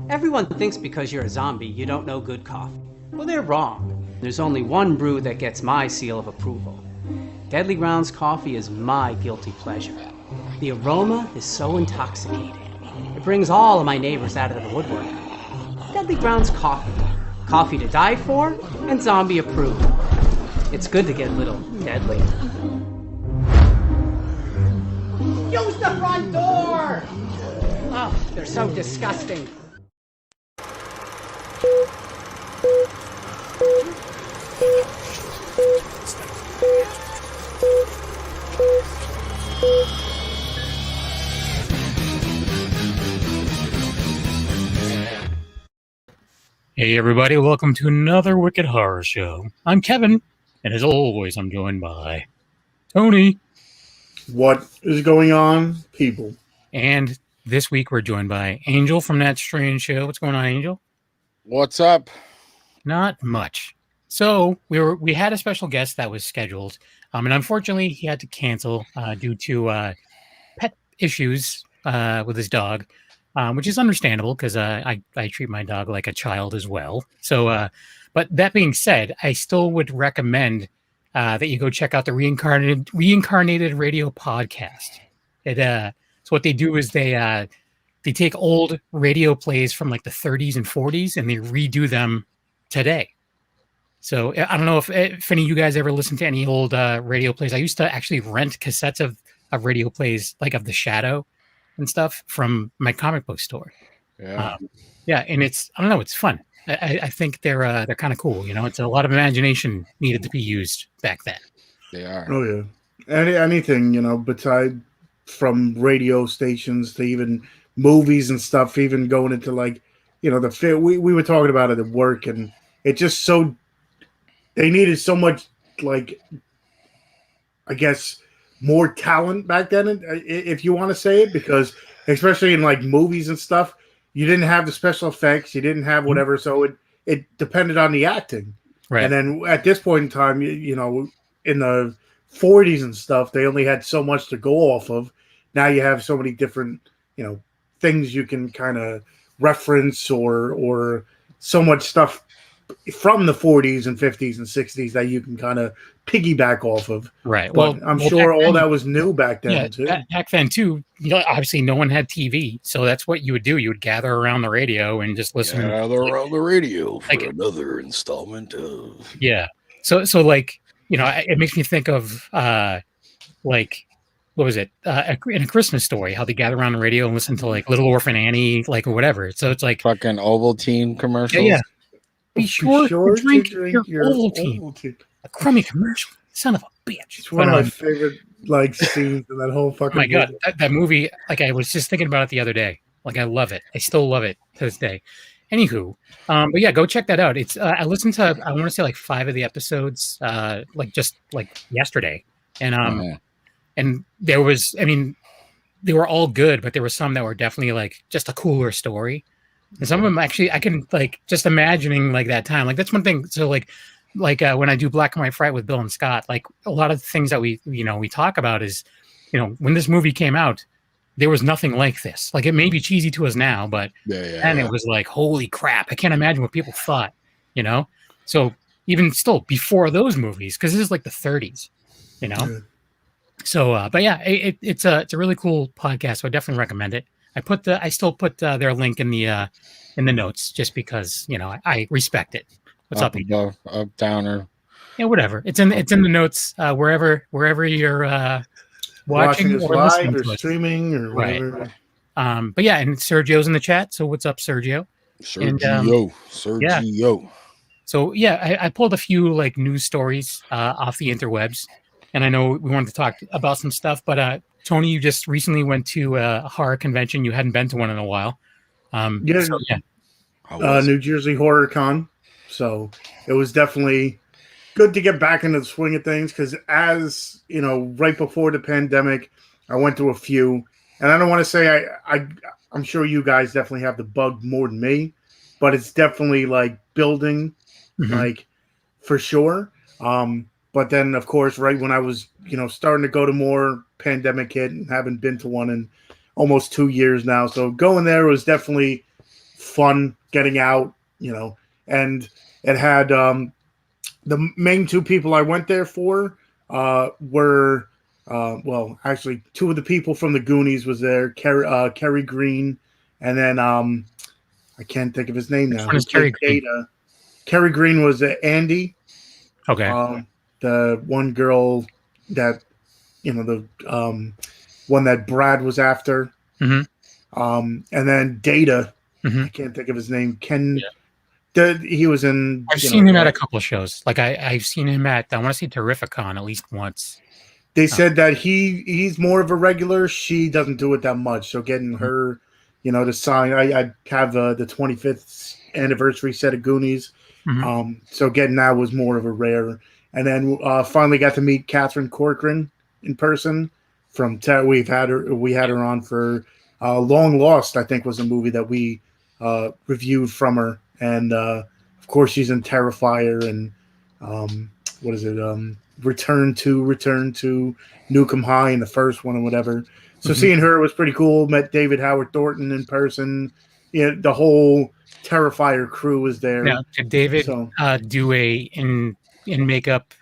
Everyone thinks because you're a zombie, you don't know good coffee. Well, they're wrong. There's only one brew that gets my seal of approval. Deadly Grounds coffee is my guilty pleasure. The aroma is so intoxicating. It brings all of my neighbors out of the woodwork. Deadly Grounds coffee. Coffee to die for and zombie approved. It's good to get a little deadly. Use the front door! Oh, they're so disgusting. Hey everybody, welcome to another Wicked Horror Show. I'm Kevin, and as always, I'm joined by Tony. What is going on, people? And this week we're joined by Angel from That Strange Show. What's going on, Angel? What's up? Not much. So we had a special guest that was scheduled, and unfortunately he had to cancel due to pet issues with his dog. Which is understandable because I treat my dog like a child as well. So, but that being said, I still would recommend that you go check out the Reincarnated Radio podcast. So what they do is they take old radio plays from like the 30s and 40s and they redo them today. So I don't know if any of you guys ever listened to any old radio plays. I used to actually rent cassettes of radio plays, like of The Shadow and stuff from my comic book store. Yeah. And it's, I don't know, it's fun. I think they're kind of cool. You know, it's a lot of imagination needed to be used back then. They are. Oh yeah. Anything, beside from radio stations to even movies and stuff, even going into like, we were talking about it at work, and it just so they needed so much, like, I guess, more talent back then, if you want to say it, because especially in like movies and stuff, you didn't have the special effects, you didn't have whatever, so it depended on the acting. Right. And then at this point in time, in the 40s and stuff, they only had so much to go off of. Now you have so many different, things you can kind of reference or so much stuff from the 40s and 50s and 60s that you can kind of piggyback off of. Right. But I'm sure all that was new back then, too. Back then, too, obviously no one had TV. So that's what you would do. You would gather around the radio and just listen. Gather around the radio for another installment of... Yeah. So like, it makes me think of, like, what was it? In A Christmas Story, how they gather around the radio and listen to, like, Little Orphan Annie, like, or whatever. So it's like... Fucking Ovaltine commercials. Yeah. Be sure to drink your Ovaltine. A crummy commercial. Son of a bitch. It's one of my favorite scenes in that whole fucking movie. Oh my God. That movie, like, I was just thinking about it the other day. Like, I love it. I still love it to this day. Anywho, but yeah, go check that out. It's I listened to, I want to say, like 5 of the episodes just yesterday. And and there was, they were all good, but there were some that were definitely like just a cooler story. And some of them actually, I can like just imagining like that time. Like that's one thing. So like when I do Black and White Fright with Bill and Scott, like a lot of the things that we talk about is, when this movie came out, there was nothing like this. Like it may be cheesy to us now, but it was like, holy crap. I can't imagine what people thought, So even still before those movies, because this is like the 30s, Yeah. So, but yeah, it's a really cool podcast. So I definitely recommend it. I still put their link in the notes just because I respect it. What's up? Up, down, or whatever. It's in the notes wherever you're watching or live or streaming or whatever. Right. But yeah, and Sergio's in the chat. So what's up, Sergio? Sergio. Yeah. So yeah, I pulled a few like news stories off the interwebs, and I know we wanted to talk about some stuff, but Tony, you just recently went to a horror convention. You hadn't been to one in a while. New Jersey Horror Con. So it was definitely good to get back into the swing of things because as, right before the pandemic, I went to a few. And I don't want to say I'm sure you guys definitely have the bug more than me, but it's definitely like building, like for sure. But then, of course, right when I was, starting to go to more, pandemic hit and haven't been to one in almost 2 years now. So going there was definitely fun getting out, and it had the main two people I went there for were well, actually, two of the people from the Goonies was there, Kerry Green, and then I can't think of his name now. Which one is Kerry Green? Data. Kerry Green was Andy. Okay. The one girl that the one that Brad was after. And then Data. I can't think of his name. Ken. Yeah. He was in. I've seen him at a couple of shows. Like I've seen him at, I want to say Terrificon at least once. They said that he's more of a regular. She doesn't do it that much. So getting her, to sign. I have the 25th anniversary set of Goonies. So getting that was more of a rare. And then finally got to meet Catherine Corcoran in person. We had her on for Long Lost, I think, was a movie that we reviewed from her. And of course, she's in Terrifier and what is it? Return to Nukem High in the first one or whatever. So seeing her was pretty cool. Met David Howard Thornton in person. The whole Terrifier crew was there. Now, did David do a in makeup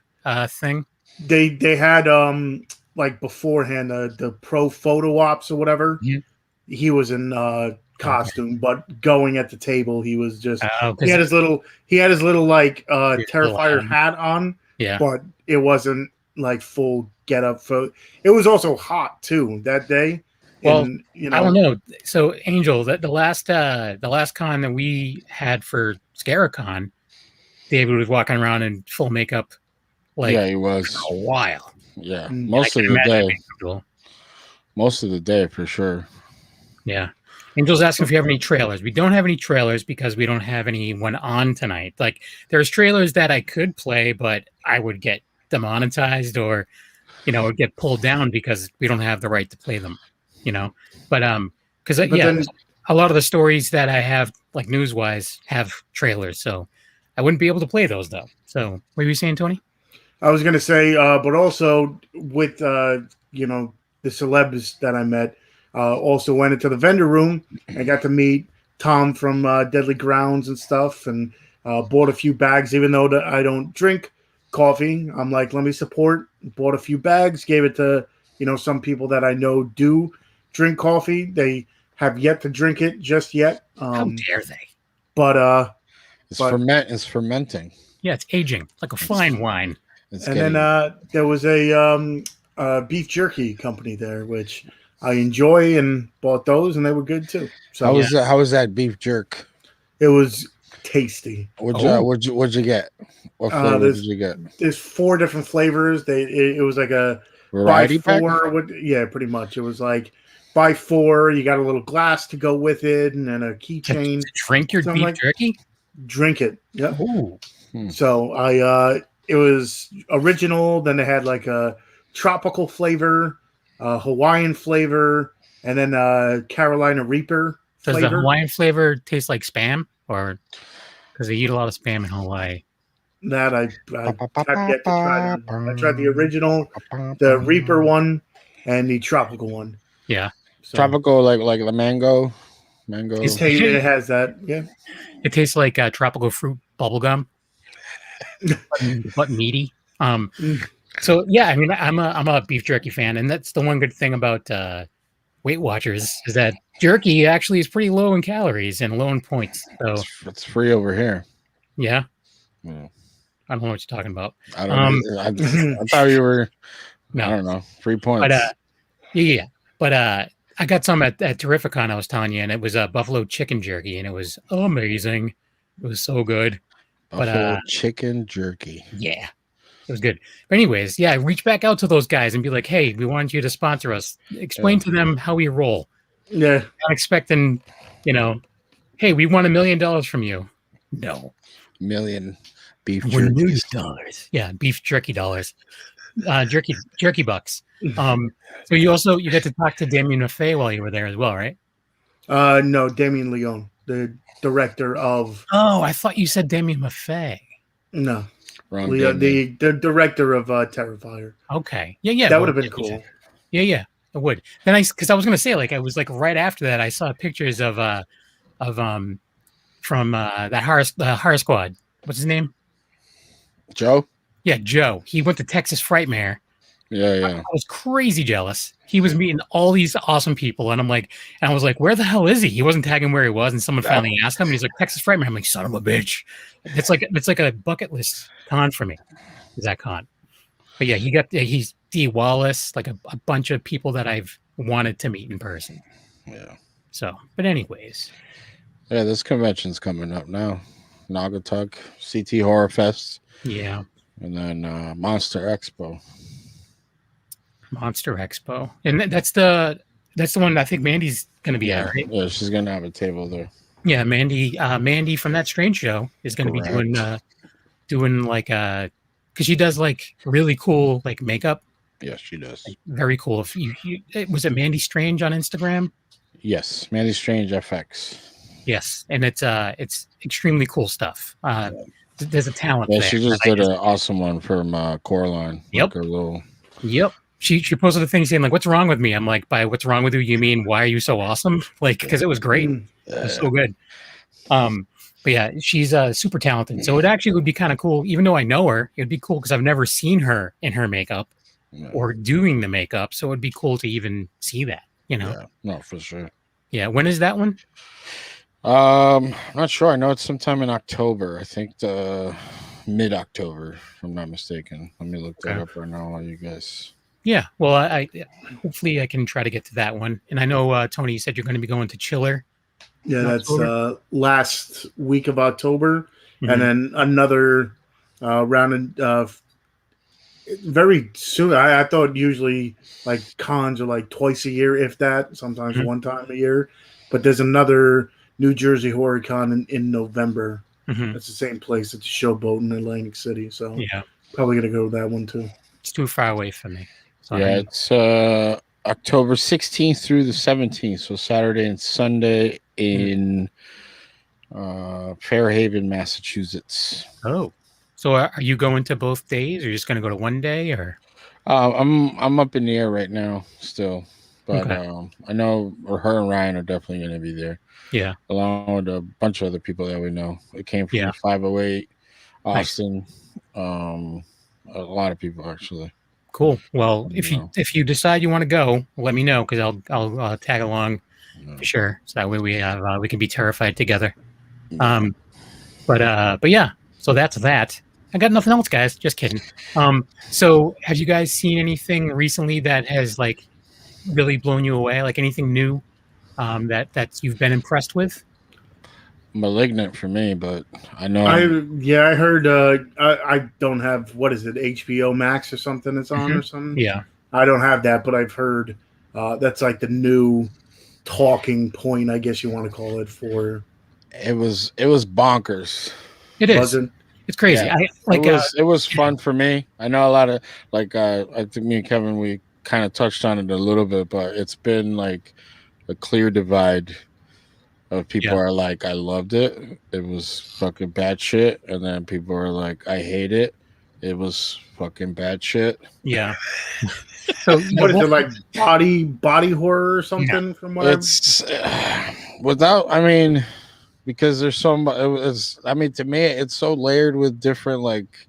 thing? They had like beforehand the pro photo ops or whatever. He was in costume, but going at the table, he was just he had his little like Terrifier hat on. Yeah, but it wasn't like full get up. It was also hot too that day. Well, I don't know. So Angel, the last con that we had for Scaricon, David was walking around in full makeup. He was for a while. Yeah, most of the day. Most of the day for sure. Yeah. Angel's asking if you have any trailers. We don't have any trailers because we don't have anyone on tonight. Like, there's trailers that I could play, but I would get demonetized or get pulled down because we don't have the right to play them. But because a lot of the stories that I have, like news-wise, have trailers, so I wouldn't be able to play those though. So, what were you saying, Tony? I was gonna say, but also with the celebs that I met. Also went into the vendor room and got to meet Tom from Deadly Grounds and stuff, and bought a few bags. Even though I don't drink coffee, I'm like, let me support. Bought a few bags, gave it to some people that I know do drink coffee. They have yet to drink it just yet. How dare they? But it's fermenting. Yeah, it's aging like a fine wine. Then there was a beef jerky company there, which I enjoy, and bought those, and they were good too. So how was that beef jerk? It was tasty. What'd you get? What flavor did you get? There's 4 different flavors. It was like a variety pack. Yeah, pretty much. It was like buy 4. You got a little glass to go with it, and then a keychain. Drink your beef jerky. Drink it. Yep. Ooh. So it was original. Then they had like a tropical flavor. Hawaiian flavor, and then Carolina Reaper flavor. Does the Hawaiian flavor taste like Spam, or because they eat a lot of Spam in Hawaii? That I have yet to try them. I tried the original, the Reaper one, and the tropical one. Yeah, tropical like the mango. It has that. Yeah, it tastes like tropical fruit bubble gum, but meaty. So yeah, I mean, I'm a beef jerky fan, and that's the one good thing about Weight Watchers is that jerky actually is pretty low in calories and low in points. So it's free over here. Yeah. I don't know what you're talking about. I don't know. I thought you were. No, I don't know. 3 points. But But I got some at Terrificon I was telling you, and it was buffalo chicken jerky, and it was amazing. It was so good. Buffalo chicken jerky. Yeah. It was good. But anyways, yeah, reach back out to those guys and be like, hey, we want you to sponsor us. Explain to them how we roll. Yeah. Not expecting, hey, we want $1 million from you. No. Million beef jerky dollars. Yeah, beef jerky dollars. Jerky bucks. So you get to talk to Damien Maffei while you were there as well, right? No, Damien Leone, the director of. Oh, I thought you said Damien Maffei. No. The director of Terrifier. Okay. Yeah. That would have been cool. Yeah, it would. Then because I was gonna say, like, I was like right after that, I saw pictures of from that horror squad. What's his name? Joe? Yeah, Joe. He went to Texas Frightmare. Yeah. I was crazy jealous. He was meeting all these awesome people, and I was like, where the hell is he? He wasn't tagging where he was, and someone finally asked him, and he's like, Texas Frightmare. I'm like, son of a bitch. It's like a bucket list con for me. Is that con? But yeah, he's D. Wallace, like a bunch of people that I've wanted to meet in person. Yeah. So, but anyways. Yeah, this convention's coming up now. Naugatuck, CT Horror Fest. Yeah. And then Monster Expo. Monster Expo. And that's the one I think Mandy's going to be at, right? Yeah, she's going to have a table there. Yeah, Mandy from That Strange Show is going to be doing like because she does like really cool like makeup. Yes, she does. Like, very cool. If you was it Mandy Strange on Instagram? Yes, Mandy Strange FX. Yes, and it's extremely cool stuff. There's a talent. Yeah, there she just did an awesome one from Coraline. Yep. Like Yep. She posted a thing saying like, "What's wrong with me?" I'm like, "By what's wrong with you, you mean why are you so awesome?" Like, because it was great. It was so good. But yeah, she's super talented. So it actually would be kind of cool, even though I know her. It'd be cool because I've never seen her in her makeup or doing the makeup. So it'd be cool to even see that. You know? Yeah, no, for sure. Yeah. When is that one? I'm not sure. I know it's sometime in October. I think the mid-October, if I'm not mistaken. Let me look that up right now while you guys. Yeah. Well, I hopefully I can try to get to that one. And I know Tony, you said you're going to be going to Chiller. Yeah, that's last week of October, and then another round very soon. I thought usually like cons are like twice a year, if that. Sometimes one time a year, but there's another New Jersey Horror Con in November. It's the same place. It's a Showboat in Atlantic City. So yeah, probably gonna go to that one too. It's too far away from me. So yeah, it's October 16th through the 17th, so Saturday and Sunday in Fairhaven, Massachusetts. Oh, so are you going to both days, or are you just going to go to one day, or? I'm up in the air right now still, but Okay. I know her and Ryan are definitely going to be there. Yeah, along with a bunch of other people that we know. It came from 508, Austin, a lot of people actually. Cool. Well, if you decide you want to go, let me know because I'll tag along for sure. So that way we can be terrified together. But yeah. So that's that. I got nothing else, guys. Just kidding. So have you guys seen anything recently that has like really blown you away? Like anything new that you've been impressed with? Malignant for me, but I know. I heard. I don't have, what is it, HBO Max or something? It's on or something. Yeah, I don't have that, but I've heard that's like the new talking point, I guess you want to call it. For it was bonkers. It is. It's crazy. Yeah. It was fun for me. I know a lot of I think me and Kevin we kind of touched on it a little bit, but it's been like a clear divide of people are like, I loved it. It was fucking bad shit. And then people are like, I hate it. It was fucking bad shit. Yeah. So what is it, like body horror or something? From what it's because there's so much. To me, it's so layered with different like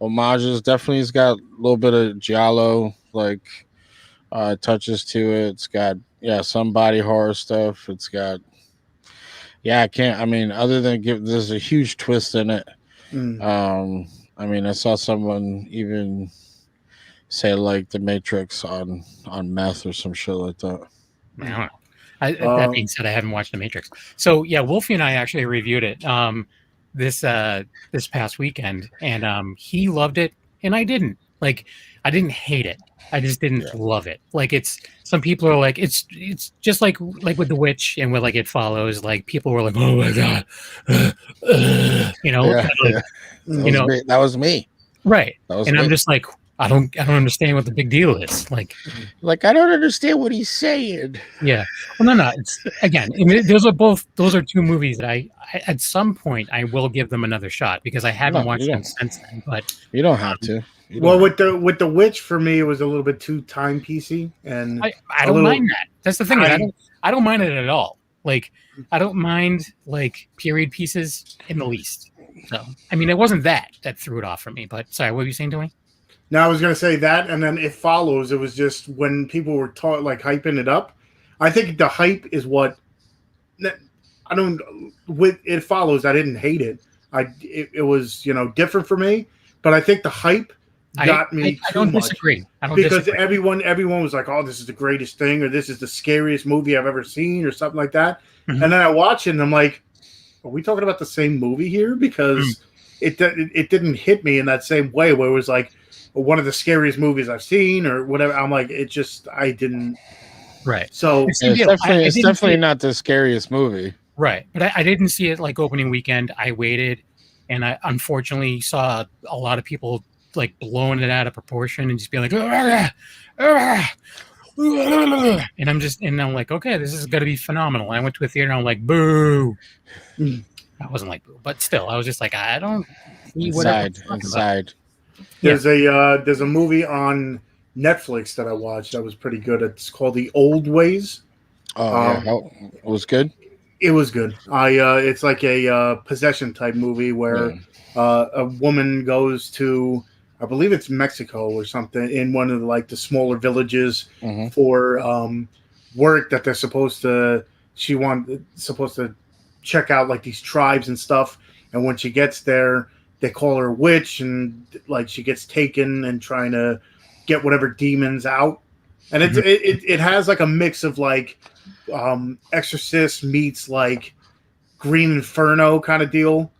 homages. Definitely, it's got a little bit of giallo like touches to it. It's got some body horror stuff. It's got other than there's a huge twist in it. I saw someone even say like the Matrix on meth or some shit like that. I don't know. That being said, I haven't watched The Matrix. So yeah, Wolfie and I actually reviewed it this past weekend, and he loved it, and I didn't. Like, I didn't hate it. I just didn't love it. Like, it's some people are like it's just like with The Witch and with like It Follows. Like people were like, oh my god, that was me. Right, and I'm just like, I don't understand what the big deal is. Like I don't understand what he's saying. Yeah. Well, no. It's again, those are two movies that I at some point I will give them another shot because I haven't watched them since then. But you don't have to. With the Witch, for me, it was a little bit too timepiecey, and I don't mind that. That's the thing. I don't mind it at all. Like, I don't mind like period pieces in the least. So, I mean, it wasn't that threw it off for me. But sorry, what were you saying to me? Now I was gonna say that, and then It Follows. It was just when people were taught like hyping it up. I think the hype is what I don't. With It Follows, I didn't hate it. It was different for me, but I think the hype got me I too don't much. disagree. I don't Because disagree. everyone was like, "Oh, this is the greatest thing," or "This is the scariest movie I've ever seen," or something like that. Mhm. And then I watch it, and I'm like, "Are we talking about the same movie here?" Because it didn't hit me in that same way, where it was like one of the scariest movies I've seen, or whatever. I'm like, I didn't. Right. So Same It's deal. definitely not the scariest movie. Right. But I didn't see it like opening weekend. I waited, and I unfortunately saw a lot of people like blowing it out of proportion and just being like, "Ah, ah, ah," and I'm like, okay, this is going to be phenomenal. I went to a theater and I'm like, boo. Mm. I wasn't like boo, but still, I was just like, I don't see what everyone's talking about. there's a movie on Netflix that I watched that was pretty good. It's called The Old Ways. Oh yeah, it was good. It was good. It's like a possession type movie where a woman goes to, I believe it's Mexico or something, in one of the smaller villages for work that they're supposed to. Supposed to check out like these tribes and stuff. And when she gets there, they call her a witch, and like she gets taken and trying to get whatever demons out. And it has like a mix of like Exorcist meets like Green Inferno kind of deal.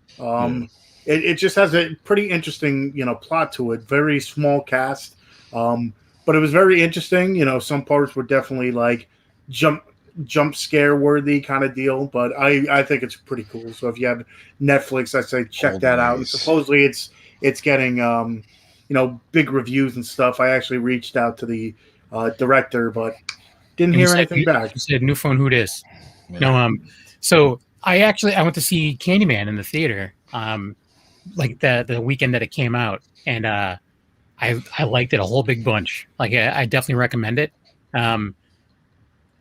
It just has a pretty interesting plot to it. Very small cast, but it was very interesting. Some parts were definitely like jump scare worthy kind of deal, but I think it's pretty cool. So if you have Netflix, I say check that out. And supposedly it's getting big reviews and stuff. I actually reached out to the director, but didn't hear anything back. You said new phone, who dis? No, so I went to see Candyman in the theater, like the weekend that it came out, and I liked it a whole big bunch. Like I definitely recommend it.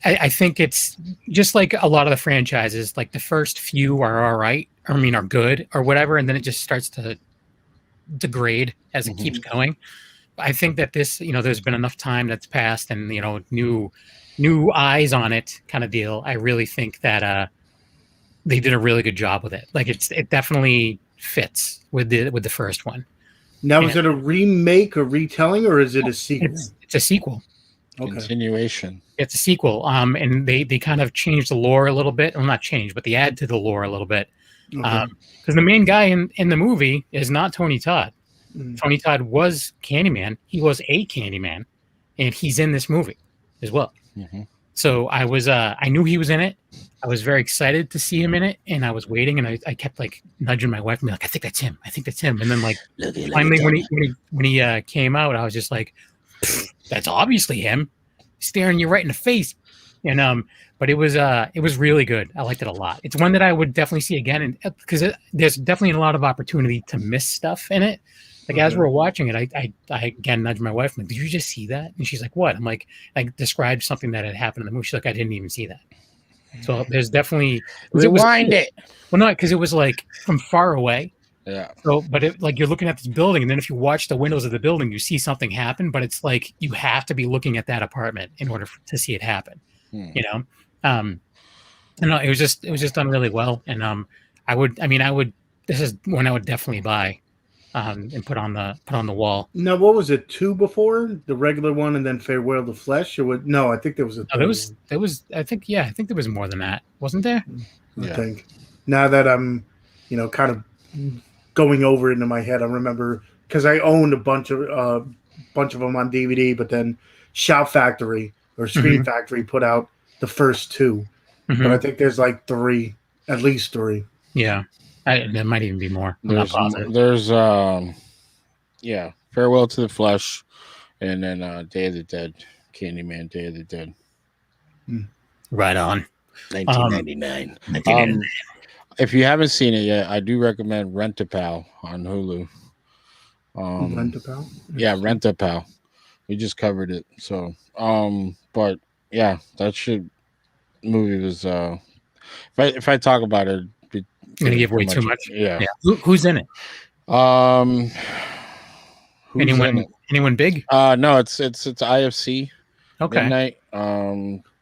I think it's just like a lot of the franchises. Like the first few are all right, are good or whatever, and then it just starts to degrade as it keeps going. I think that this, there's been enough time that's passed, and new eyes on it kind of deal. I really think that they did a really good job with it. Like it definitely fits with the first one. Now, is it a remake or retelling, or is it a sequel? It's a sequel. Okay. Continuation. It's a sequel. And they kind of changed the lore a little bit. Well, not changed, but they add to the lore a little bit. Because the main guy in the movie is not Tony Todd. Tony Todd was Candyman. He was a Candyman, and he's in this movie as well. So I knew he was in it. I was very excited to see him in it, and I was waiting, and I kept like nudging my wife and be like, I think that's him. And then like finally when he came out, I was just like, that's obviously him, staring you right in the face. And but it was really good. I liked it a lot. It's one that I would definitely see again, and because there's definitely a lot of opportunity to miss stuff in it. Like as we're watching it, I again nudged my wife. I'm like, did you just see that? And she's like, what? I'm like, I described something that had happened in the movie. She's like, I didn't even see that. So there's definitely rewind it. Well, not because it was like from far away. Yeah. So, but like you're looking at this building, and then if you watch the windows of the building, you see something happen. But it's like you have to be looking at that apartment in order to see it happen. And it was just done really well. And I would. This is one I would definitely buy. And put on the wall. Now, what was it? 2 before the regular one, and then Farewell to Flesh, or what? No, I think there was a. There was. I think there was more than that, wasn't there? I think. Now that I'm, kind of going over it into my head, I remember because I owned a bunch of them on DVD, but then Shout Factory or Scream Factory put out the first 2, but I think there's like 3, at least 3. Yeah. There might even be more. There's Farewell to the Flesh, and then Day of the Dead, Candyman, Day of the Dead. Right on. 1999. If you haven't seen it yet, I do recommend Rent-A-Pal on Hulu. Rent-A-Pal? Yeah, Rent-A-Pal. We just covered it. So, but yeah, that movie was if I talk about it, you're gonna give away too much. Yeah. Who's in it? Who's in it? Anyone big? No, it's IFC. Okay. Midnight.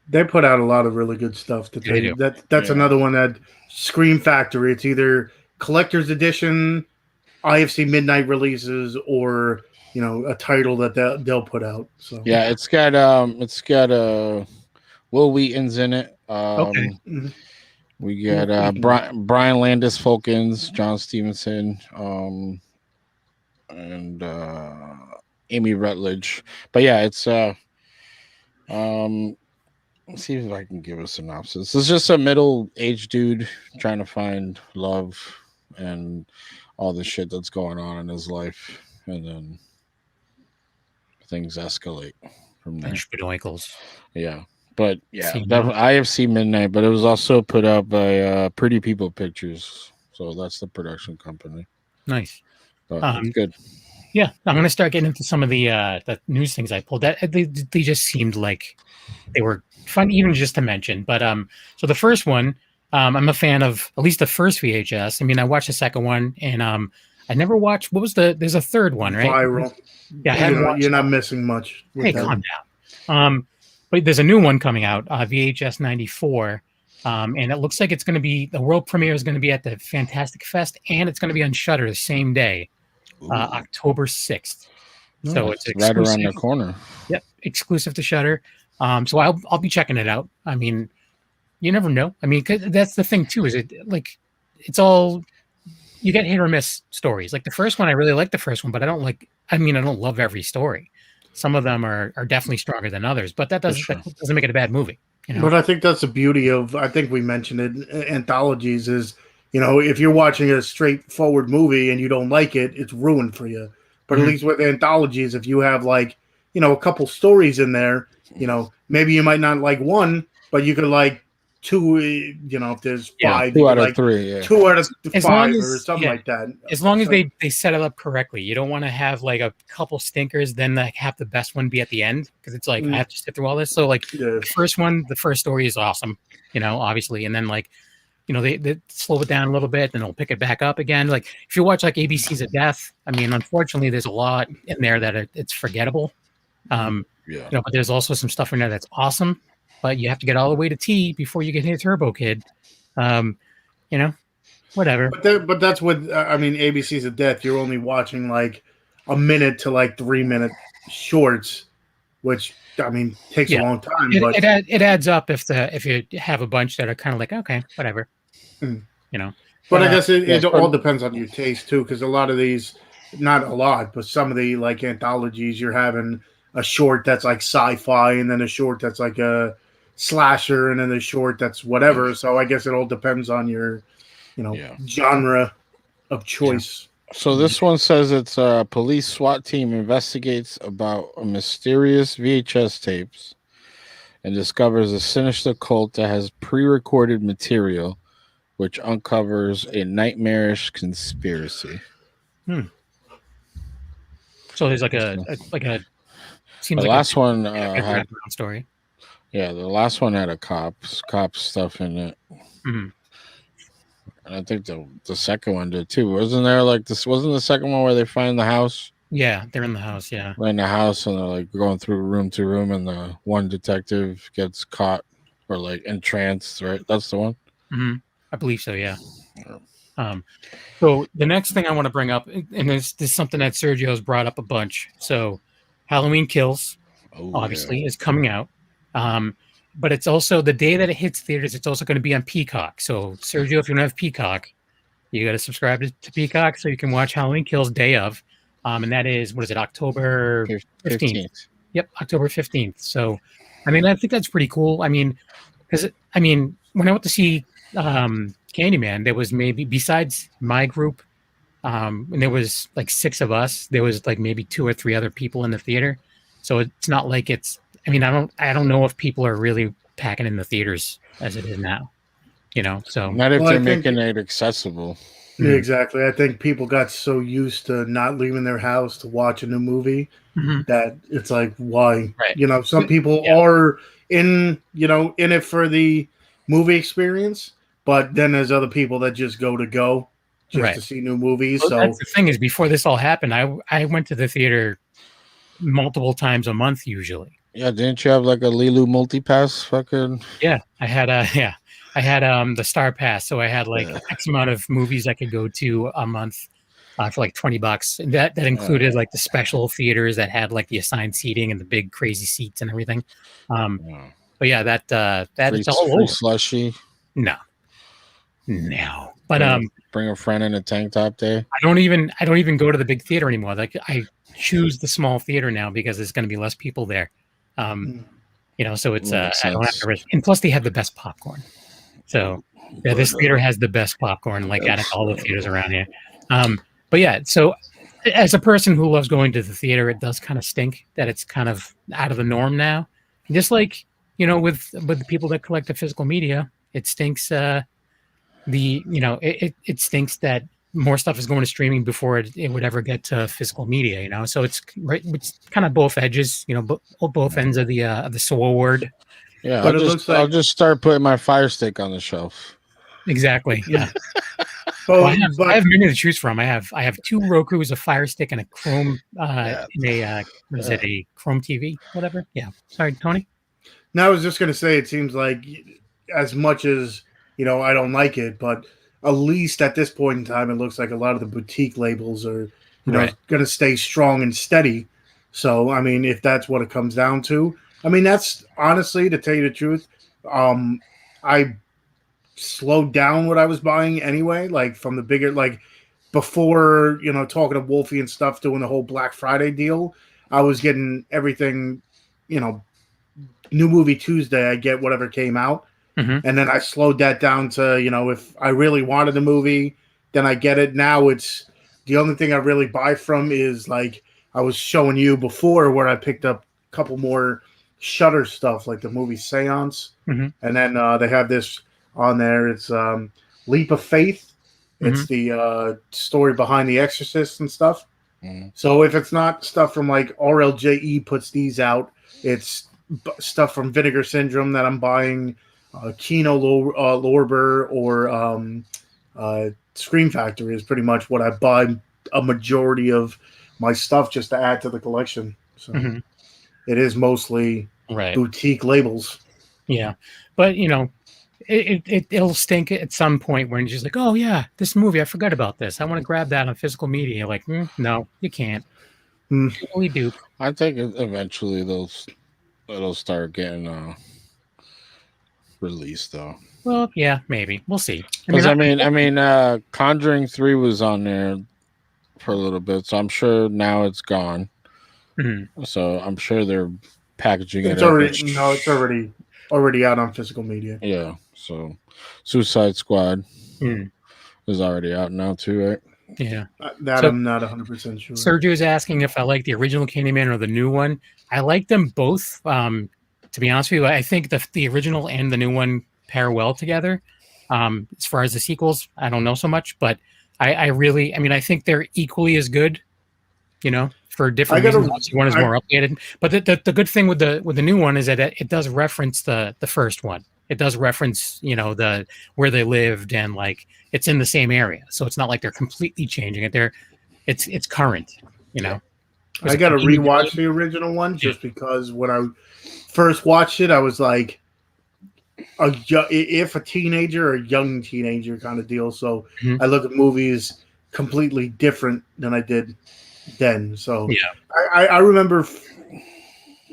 They put out a lot of really good stuff. To tell you that's another one that Scream Factory. It's either collector's edition, IFC Midnight releases, or a title that they'll put out. So yeah, it's got Will Wheaton's in it. Okay. We got Brian Landis Folkens, John Stevenson, and Amy Rutledge. But yeah, it's let's see if I can give a synopsis. It's just a middle-aged dude trying to find love and all the shit that's going on in his life, and then things escalate from there. Yeah. But yeah, definitely IFC Midnight, but it was also put out by Pretty People Pictures. So that's the production company. Nice. But it's good. Yeah, I'm gonna start getting into some of the news things I pulled. They just seemed like they were fun, even just to mention. But so the first one, I'm a fan of at least the first VHS. I mean, I watched the second one, and I never watched. There's a third one, right? Viral. Yeah, you're not missing much. Hey, calm down. But there's a new one coming out, VHS 94. And it looks like it's going to be the world premiere is going to be at the Fantastic Fest, and it's going to be on Shudder the same day. October 6th. So it's right around the corner. Yep, exclusive to Shudder. So I'll be checking it out. I mean, you never know. I mean, 'cause that's the thing too. Is it's all you get hit or miss stories. Like the first one, I really like the first one, but I don't love every story. Some of them are definitely stronger than others, but that doesn't make it a bad movie. But I think that's the beauty of. I think we mentioned it. Anthologies is. If you're watching a straightforward movie and you don't like it, it's ruined for you. But at least with anthologies, if you have a couple stories in there, maybe you might not like one, but you could like two, if there's five. 2 out of 3. Yeah. 2 out of 5 or something like that. As long as they set it up correctly. You don't want to have like a couple stinkers, then have the best one be at the end. Because it's like, I have to sit through all this. So the first one, the first story is awesome, obviously. And then they slow it down a little bit, then they'll pick it back up again. Like if you watch ABC's of Death, I mean, unfortunately, there's a lot in there that it's forgettable. But there's also some stuff in there that's awesome. But you have to get all the way to T before you get hit Turbo Kid. Whatever. But that's what ABC's of Death. You're only watching a minute to 3 minute shorts, which takes a long time. But it adds up if you have a bunch that are kind of okay, whatever. But I guess it all depends on your taste too, because a lot of these, not a lot, but some of the anthologies, you're having a short that's sci-fi, and then a short that's a slasher, and then a short that's whatever. So I guess it all depends on your, genre of choice. So this one says it's a police SWAT team investigates about a mysterious VHS tapes and discovers a sinister cult that has pre-recorded material, which uncovers a nightmarish conspiracy. So there's seems the last one had story. Yeah, the last one had a cop stuff in it. Mm-hmm. And I think the second one did too. Wasn't there wasn't the second one where they find the house? Yeah, they're in the house, yeah. They're in the house and they're going through room to room, and the one detective gets caught or entranced, right? That's the one? Mm-hmm. I believe so, yeah. So the next thing I want to bring up, and this is something that Sergio's brought up a bunch. So Halloween Kills, obviously, is coming out. But it's also the day that it hits theaters, it's also going to be on Peacock. So Sergio, if you don't have Peacock, you got to subscribe to Peacock so you can watch Halloween Kills day of. And that is, October 15th? Yep, October 15th. So, I think that's pretty cool. Because, when I went to see Candyman, there was maybe, besides my group, and there was 6 of us, there was maybe 2 or 3 other people in the theater. So it's not like it's, I don't know if people are really packing in the theaters as it is now, so. Not if they're making it accessible. Yeah, exactly. I think people got so used to not leaving their house to watch a new movie that it's why? Right. Some people are in it for the movie experience. But then there's other people that just go just Right. to see new movies. Well, So that's the thing is, before this all happened, I went to the theater multiple times a month usually. Yeah, didn't you have like a Lilu multipass? Fucking Yeah, I had I had the Star Pass, so I had like X amount of movies I could go to a month for like $20. And that included like the special theaters that had like the assigned seating and the big crazy seats and everything. But yeah, that it's all free over. slushy. No. But bring a friend in a tank top day. I don't even go to the big theater anymore. Like I choose the small theater now because there's going to be less people there. You know, so it's I don't have to risk. And plus, they have the best popcorn. So yeah, this theater has the best popcorn, like out of all the theaters around here. But yeah, so as a person who loves going to the theater, it does kind of stink that it's kind of out of the norm now. Just like, you know, with the people that collect the physical media, it stinks. It stinks that more stuff is going to streaming before it would ever get to physical media, you know. So it's kind of both edges, you know, both ends of the sword. Yeah, but I'll just start putting my Fire Stick on the shelf. Exactly. Yeah. Well, I have many to choose from. I have 2 Rokus, a Fire Stick, and a Chrome what is it, a Chrome TV, whatever. Yeah. Sorry, Tony. No, I was just gonna say it seems like as much as you know, I don't like it, but at least at this point in time, it looks like a lot of the boutique labels are, you know, going to stay strong and steady. So, I mean, if that's what it comes down to, I mean, that's honestly, to tell you the truth, I slowed down what I was buying anyway, like from the bigger, like before, you know, talking to Wolfie and stuff, doing the whole Black Friday deal, I was getting everything, you know, New Movie Tuesday, I get whatever came out. Mm-hmm. And then I slowed that down to, you know, if I really wanted the movie, then I get it. Now it's the only thing I really buy from is like I was showing you before where I picked up a couple more Shudder stuff, like the movie Seance. Mm-hmm. And then they have this on there. It's Leap of Faith. Mm-hmm. It's the story behind The Exorcist and stuff. Mm-hmm. So if it's not stuff from like RLJE puts these out, it's stuff from Vinegar Syndrome that I'm buying. Kino Lorber or Scream Factory is pretty much what I buy a majority of my stuff just to add to the collection. So it is mostly boutique labels. Yeah, but you know, it'll stink at some point when you're just like, oh yeah, this movie, I forgot about this. I want to grab that on physical media. You're like, no, you can't. Holy Duke. I think eventually it'll start getting released though. Well, yeah, maybe we'll see. I mean, Conjuring 3 was on there for a little bit, so I'm sure now it's gone. Mm-hmm. So I'm sure they're packaging it's already out on physical media. Yeah. So Suicide Squad is already out now too, right? Yeah. I'm not 100% sure. Sergio's asking if I like the original Candyman or the new one. I like them both. To be honest with you, I think the original and the new one pair well together. As far as the sequels, I don't know so much, but I think they're equally as good, you know, for different reasons. One is more updated. But the good thing with the new one is that it does reference the first one. It does reference, you know, where they lived and like it's in the same area. So it's not like they're completely changing it. It's current, you know. I got to rewatch the original one just because when I first watched it, I was like, if a teenager or a young teenager kind of deal. So I look at movies completely different than I did then. So I remember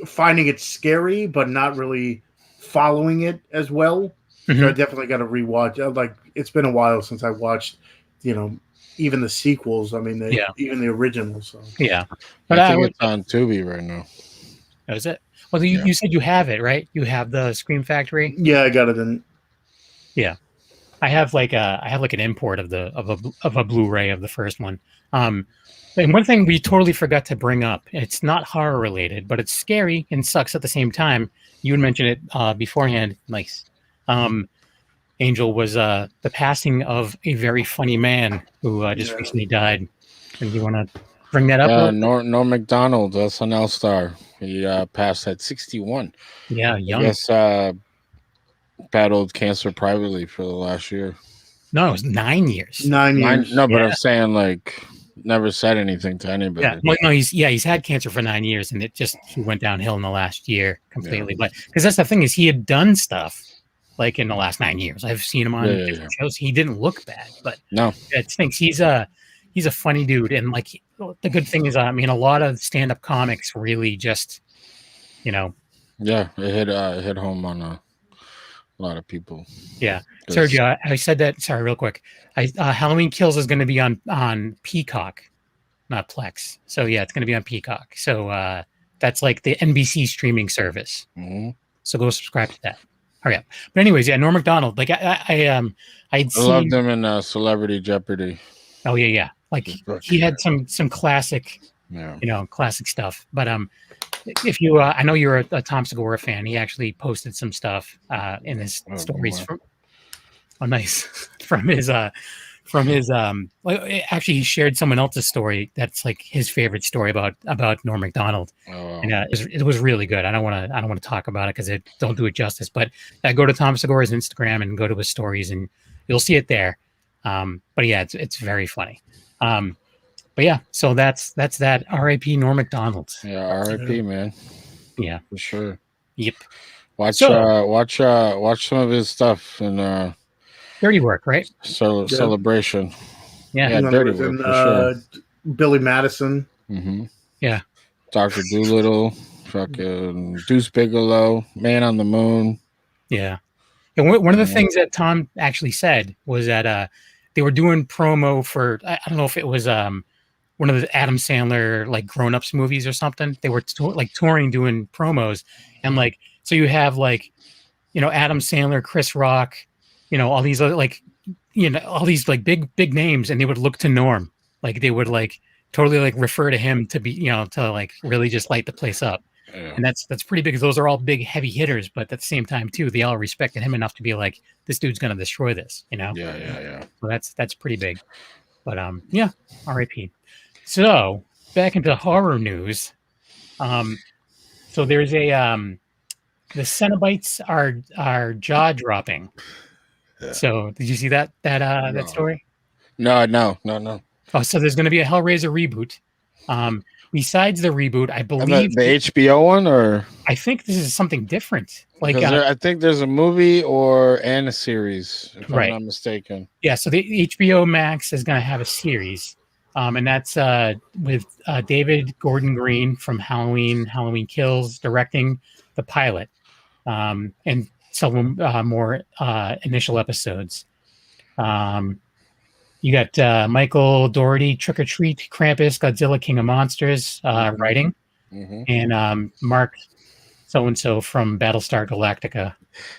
finding it scary, but not really following it as well. So I definitely got to rewatch. Like it's been a while since I watched, you know, even the sequels. I mean, even the originals. So. Yeah, but I think it's on Tubi right now. Oh, is it? Well, you said you have it, right? You have the Scream Factory. Yeah, I got it in. Yeah, I have like an import of a Blu-ray of the first one. And one thing we totally forgot to bring up, it's not horror related, but it's scary and sucks at the same time. You had mentioned it beforehand. Nice. Angel was the passing of a very funny man who just recently died. And you want to bring that up? Norm Macdonald, SNL star. He passed at 61. Yeah, young. Yes. battled cancer privately for the last year. No, it was 9 years. 9 years. No, but Yeah. I'm saying like never said anything to anybody. Yeah, well, no, he's had cancer for 9 years, and he went downhill in the last year completely. Yeah. But because that's the thing is, he had done stuff like in the last 9 years. I've seen him on different shows. He didn't look bad, but No, it stinks. He's a funny dude, and like the good thing is, I mean, a lot of stand-up comics really just, yeah, it hit home on a lot of people. Yeah, Sergio, I said that. Sorry, real quick. Halloween Kills is going to be on Peacock, not Plex. So yeah, it's going to be on Peacock. So that's like the NBC streaming service. Mm-hmm. So go subscribe to that. Hurry up. But anyways, yeah, Norm Macdonald. Like I loved him in Celebrity Jeopardy. Oh yeah. Like he had some classic, classic stuff. But if you, I know you're a Tom Segura fan. He actually posted some stuff in his stories. Nice from his actually he shared someone else's story that's like his favorite story about Norm Macdonald. And it was really good. I don't want to talk about it because it don't do it justice, but go to Tom Segura's Instagram and go to his stories and you'll see it there. But yeah, it's very funny. But yeah, so that's that. R.I.P. Norm Macdonald. Yeah, R.I.P. man. Yeah, for sure. Yep. Watch some of his stuff and Dirty Work, right? Celebration. Yeah, Dirty Work for sure. Billy Madison. Mm-hmm. Yeah. Dr. Doolittle. Fucking Deuce Bigelow. Man on the Moon. Yeah. And one of the things that Tom actually said was that they were doing promo for, I don't know if it was one of the Adam Sandler like grown-ups movies or something. They were touring doing promos, and like so you have like Adam Sandler, Chris Rock, all these other all these like big names, and they would look to Norm, like they would like totally like refer to him to be to like really just light the place up. Yeah. And that's pretty big because those are all big heavy hitters, but at the same time too, they all respected him enough to be like, this dude's gonna destroy this, Yeah. So that's pretty big. But yeah, R.I.P. So back into horror news. So there's a the Cenobites are jaw dropping. Yeah. So did you see that story? No. Oh, so there's going to be a Hellraiser reboot. Besides the reboot, I believe the HBO one, or I think this is something different. Like I think there's a movie and a series, if I'm not mistaken. Yeah, so the HBO Max is going to have a series, and that's with David Gordon Green from Halloween Kills directing the pilot, and some more initial episodes. You got Michael Dougherty, Trick or Treat, Krampus, Godzilla, King of Monsters, writing, and Mark so-and-so from Battlestar Galactica.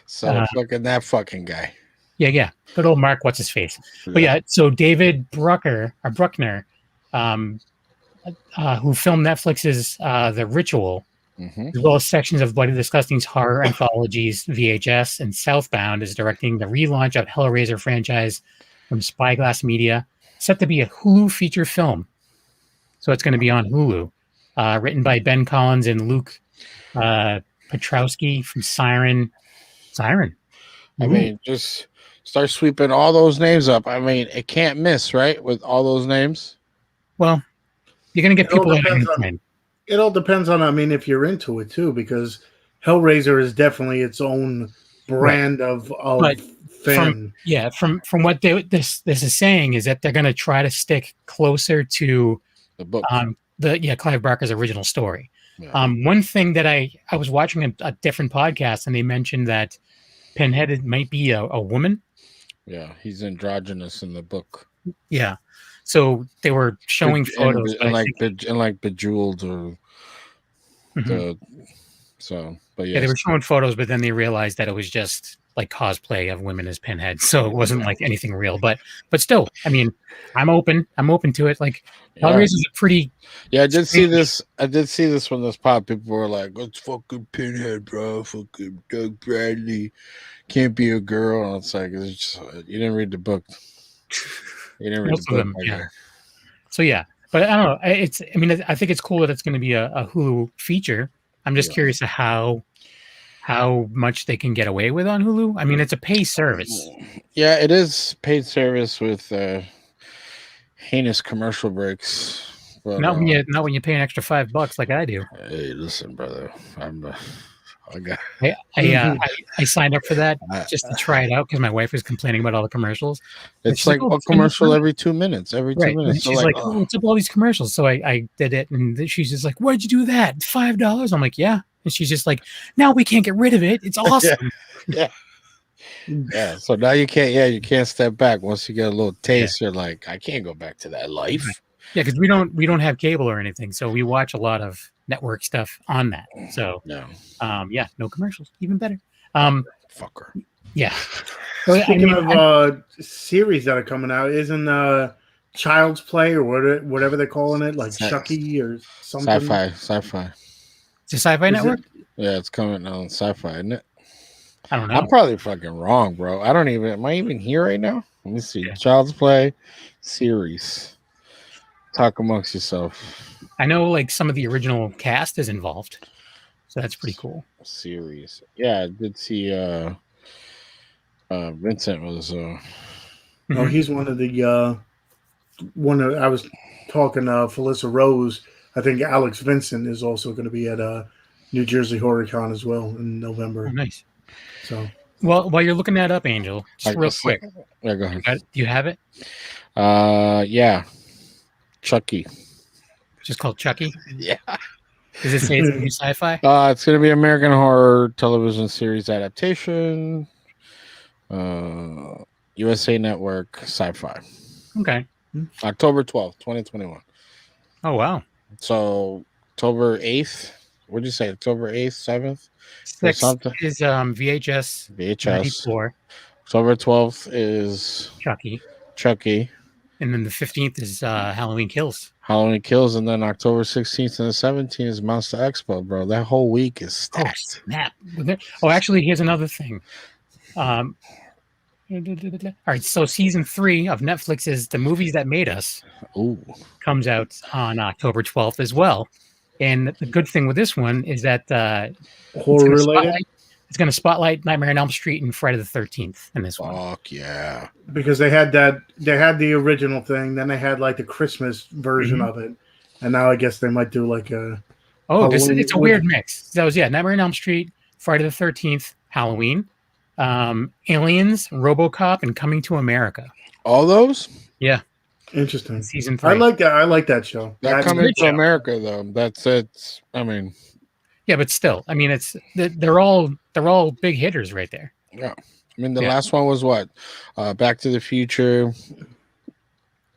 So fucking that fucking guy. Yeah. Good old Mark, what's his face? Yeah. But yeah, so David Bruckner, who filmed Netflix's The Ritual, as well as sections of Bloody Disgusting's horror anthologies, VHS, and Southbound, is directing the relaunch of Hellraiser franchise from Spyglass Media, set to be a Hulu feature film. So it's going to be on Hulu. Written by Ben Collins and Luke Petrowski from Siren. I mean, just start sweeping all those names up. I mean, it can't miss, right? With all those names. Well, you're going to get people. It all depends on, I mean, if you're into it too, because Hellraiser is definitely its own brand of fan. From what this is saying is that they're going to try to stick closer to the book. Clive Barker's original story. Yeah. One thing that I was watching a different podcast, and they mentioned that Pinhead might be a woman. Yeah, he's androgynous in the book. Yeah, so they were showing photos, and Bejeweled or but yeah, they were showing photos, but then they realized that it was just like cosplay of women as Pinhead, so it wasn't like anything real. But still, I mean, I'm open to it. Like Hellraiser is a pretty. Yeah, I did see this when this popped. People were like, "It's fucking Pinhead, bro. Fucking Doug Bradley can't be a girl." And it's like, you didn't read the book. You didn't read the book. Yeah. So yeah, but I don't know. I think it's cool that it's going to be a Hulu feature. I'm just curious of how how much they can get away with on Hulu? I mean, it's a pay service. Yeah, it is paid service with heinous commercial breaks. But Not when you pay an extra $5 like I do. hey, listen, brother, I got I signed up for that I- just to try it out because my wife was complaining about all the commercials. And it's she's like "Oh, a it's gonna be commercial fun." every 2 minutes. Every 2 Right. And minutes. So she's like, oh. "Oh, what's up with all these commercials?" So I did it, and she's just like, "Why'd you do that? $5?" I'm like, "Yeah." And she's just like, "Now we can't get rid of it. It's awesome." Yeah. So now you can't step back. Once you get a little taste, you're like, I can't go back to that life. Right. Yeah, because we don't have cable or anything, so we watch a lot of network stuff on that. So No. yeah, no commercials, even better. Fucker. Yeah. So, Speaking of series that are coming out, isn't Child's Play or whatever they're calling it, like Chucky or something? Sci-fi. it's a Sci-Fi Network. Yeah, it's coming on Sci-Fi, isn't it? I don't know. I'm probably fucking wrong, bro. Am I even here right now? Let me see. Yeah. Child's Play series. Talk amongst yourself. I know like some of the original cast is involved, so that's pretty cool. Series. Yeah, I did see Vincent was Oh, he's one of the I was talking Felissa Rose. I think Alex Vincent is also going to be at New Jersey HorrorCon as well in November. Oh, nice. So, well, while you're looking that up, Angel, just real quick. Yeah, go ahead. Do you have it? Yeah. Chucky. Just called Chucky. Yeah. Does it say it's gonna be sci-fi? It's going to be American Horror Television Series adaptation. USA Network Sci-Fi. Okay. October 12th, 2021. Oh wow. So October 8th. What'd you say? October 8th, 7th? 6th is VHS. VHS. 94. October 12th is Chucky. And then the 15th is Halloween Kills. Halloween Kills, and then October 16th and the 17th is Monster Expo, bro. That whole week is stacked. Oh, snap. Oh, actually, here's another thing. All right, so season 3 of Netflix's The Movies That Made Us comes out on October 12th as well. And the good thing with this one is that horror related. It's going to spotlight Nightmare on Elm Street and Friday the 13th in this one. Fuck yeah! Because they had the original thing, then they had like the Christmas version of it, and now I guess they might do like a. It's a weird mix. That was Nightmare on Elm Street, Friday the 13th, Halloween, Aliens, RoboCop, and Coming to America. All those? Yeah. Interesting. Season 3. I like that. I like that show. That Coming to America though. That's it. I mean. Yeah, but still, I mean, they're all big hitters right there. Yeah, I mean, the last one was what? Back to the Future.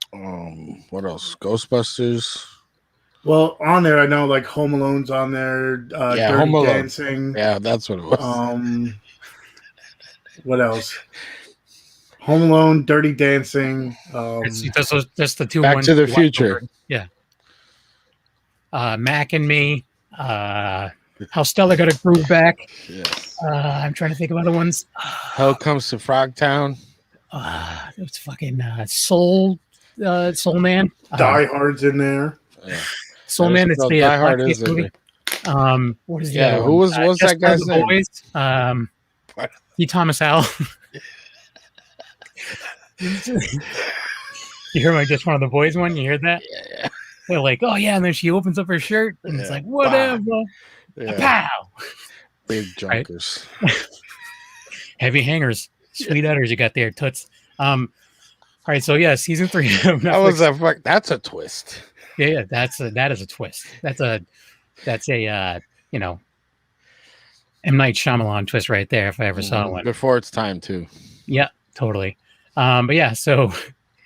What else? Ghostbusters. Well, on there, I know like Home Alone's on there. Dirty Home Alone. Dancing. Yeah, that's what it was. What else? Home Alone, Dirty Dancing. That's the two. Back ones to the Future. Yeah. Mac and Me. How Stella Got a Groove Back. Yes. I'm trying to think of other ones. Hell Comes to Frogtown. It's fucking Soul Man. Die Hard's in there. Yeah. Soul Man. It's the Die Hard is movie. What is the yeah? other Who was one? that guy's name? Boys. E. Thomas Howell. You hear my Just One of the Boys one? You hear that? Yeah. They're like, oh yeah, and then she opens up her shirt, and it's like, whatever. Yeah. Pow! Big junkers. Right? Heavy hangers, sweet udders you got there, toots. All right, so season 3 of Netflix. That's a twist. Yeah, that is a twist. That's a M. Night Shyamalan twist right there, if I ever saw one. Before its time too. Yeah, totally. But so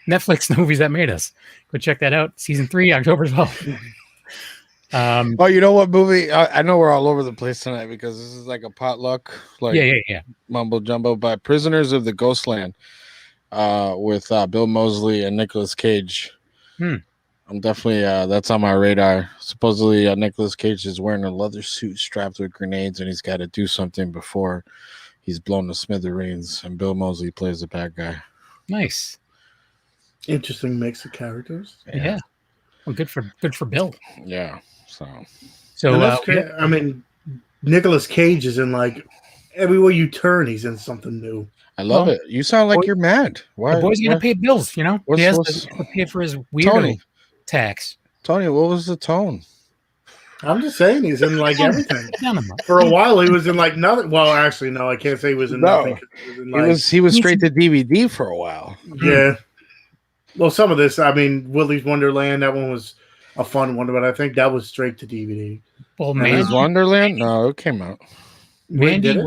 Netflix Movies That Made Us. Go check that out. Season 3, October 12th. Oh, you know what movie? I know we're all over the place tonight because this is like a potluck, like mumbo jumbo. But Prisoners of the Ghostland, with Bill Moseley and Nicolas Cage. I'm definitely that's on my radar. Supposedly, Nicolas Cage is wearing a leather suit strapped with grenades, and he's got to do something before he's blown to smithereens. And Bill Moseley plays the bad guy. Nice, interesting mix of characters. Yeah. Well, good for Bill. Yeah. So I mean, Nicolas Cage is in like everywhere you turn, he's in something new. I love Well, it. You sound like boy- you're mad. Why? The boy's got to Why? pay bills, you know? He has to pay for his weirdo Tony? tax. Tony, what was the tone? I'm just saying he's in like everything. Down a month. For a while, he was in like nothing. Well, actually, no, I can't say he was in nothing. 'Cause he was in like, He was straight to DVD for a while. yeah. Well, some of this, I mean, Willy's Wonderland, that one was a fun one, but I think that was straight to DVD. Well, Mandy's Wonderland? No, it came out. Mandy Did it?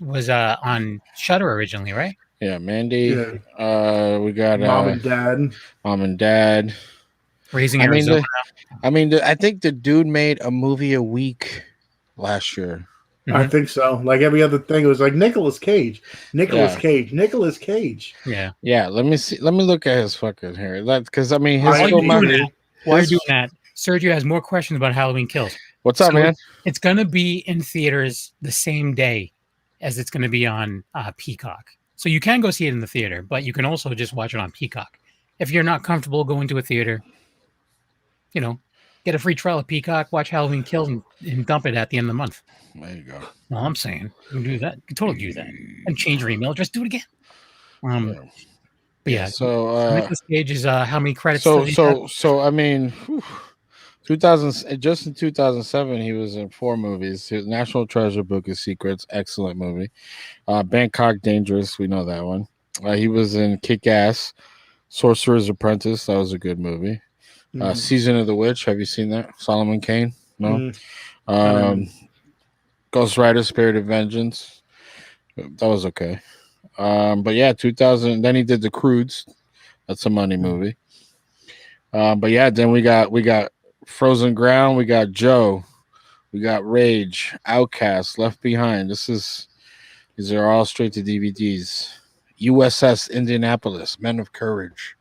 was on Shutter originally, right? Yeah, Mandy. Yeah. We got Mom and Dad. Mom and Dad. Raising I mean, Arizona. I think the dude made a movie a week last year. I think so. Like every other thing, it was like Nicolas Cage. Yeah. Yeah. Yeah, let me see. Let me look at his fucking hair. Because I mean, his While you're filmography- doing that, while you're doing that, Sergio has more questions about Halloween Kills. What's up, man? It's going to be in theaters the same day as it's going to be on Peacock. So you can go see it in the theater, but you can also just watch it on Peacock. If you're not comfortable going to a theater, you know, get a free trial of Peacock, watch Halloween Kills, and dump it at the end of the month. There you go. Well, I'm saying you can do that. You can totally do that. And change your email. Just do it again. But yeah. So Nicolas Cage is how many credits? So I mean, 2000 just in 2007 he was in 4 movies. His National Treasure, Book of Secrets, excellent movie. Bangkok Dangerous, we know that one. He was in Kick-Ass, Sorcerer's Apprentice, that was a good movie. Season of the Witch, have you seen that? Solomon Kane? No. Ghost Rider, Spirit of Vengeance, that was okay. But yeah, 2000. Then he did The Croods, that's a money movie. But yeah, then we got Frozen Ground, we got Joe, we got Rage, Outcast, Left Behind. These are all straight to DVDs. USS Indianapolis, Men of Courage.